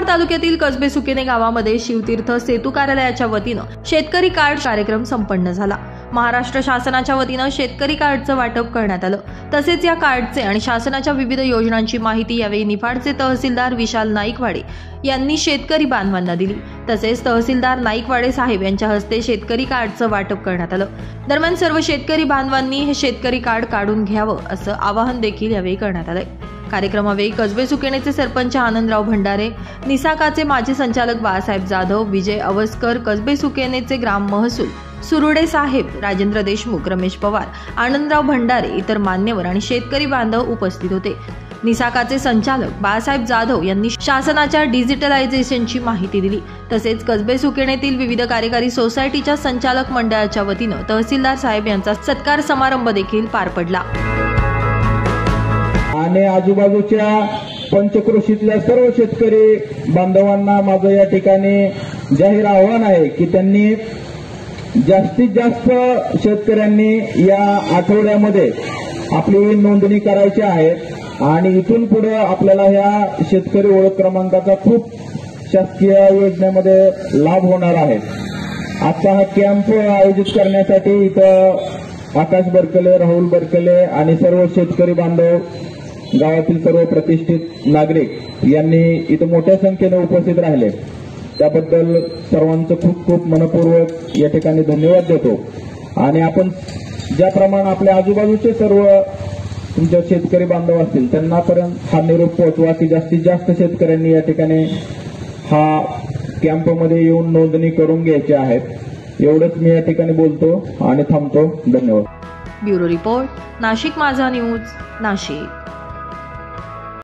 नंदुरबार तालुक्यातील कसबे सुकेने गावामध्ये शिवतीर्थ सेतू कार्यालयाच्या वतीनं शेतकरी कार्ड कार्यक्रम संपन्न झाला। महाराष्ट्र शासनाच्या वतीनं शेतकरी कार्डचं वाटप करण्यात आलं। तसेच या कार्डचे आणि शासनाच्या विविध योजनांची माहिती यावेळी निफाडचे तहसीलदार विशाल नाईकवाडे यांनी शेतकरी बांधवांना दिली। तसेच तहसीलदार नाईकवाडे साहेब यांच्या हस्ते शेतकरी कार्डचं वाटप करण्यात आलं। दरम्यान सर्व शेतकरी बांधवांनी हे शेतकरी कार्ड काढून घ्यावं असं आवाहन देखील यावेळी करण्यात आलंय। कार्यक्रमावेळी कसबे सुकेनेचे सरपंच आनंदराव भंडारे, निसाकाचे माजी संचालक बाळासाहेब जाधव, विजय अवस्कर, कसबे सुकेनेचे ग्राम महसूल सुरुडे साहेब, राजेंद्र देशमुख, रमेश पवार, आनंदराव भंडारे, इतर मान्यवर आणि शेतकरी बांधव उपस्थित होते। निसाकाचे संचालक बाळासाहेब जाधव यांनी शासनाच्या डिजिटलायझेशनची माहिती दिली। तसेच कसबे सुकेनेतील विविध कार्यकारी सोसायटीच्या संचालक मंडळाच्या वतीनं तहसीलदार साहेब यांचा सत्कार समारंभ देखील पार पडला। आणि आजूबाजूच्या पंचक्रोशीतल्या सर्व शेतकरी बांधवांना माझं या ठिकाणी जाहीर आव्हान आहे की त्यांनी जास्तीत जास्त शेतकऱ्यांनी या आठवड्यामध्ये आपली नोंदणी करायची आहे आणि इथून पुढे आपल्याला ह्या शेतकरी ओळख क्रमांकाचा खूप शासकीय योजनेमध्ये लाभ होणार आहे। आजचा हा कॅम्प आयोजित करण्यासाठी इथं आकाश बरकले, राहुल बरकले आणि सर्व शेतकरी बांधव, गावातील सर्व प्रतिष्ठित नागरिक यांनी इथं मोठ्या संख्येने उपस्थित राहिले। त्याबद्दल सर्वांचं खूप खूप मनपूर्वक या ठिकाणी धन्यवाद देतो। आणि आपण ज्याप्रमाणे आपल्या आजूबाजूचे सर्व तुमच्या शेतकरी बांधव असतील त्यांनापर्यंत हा निरोप पोहोचवा की जास्तीत जास्त शेतकऱ्यांनी या ठिकाणी हा कॅम्पमध्ये येऊन नोंदणी करून घ्यायची आहे। एवढंच मी या ठिकाणी बोलतो आणि थांबतो। धन्यवाद। ब्युरो रिपोर्ट, नाशिक माझा न्यूज, नाशिक।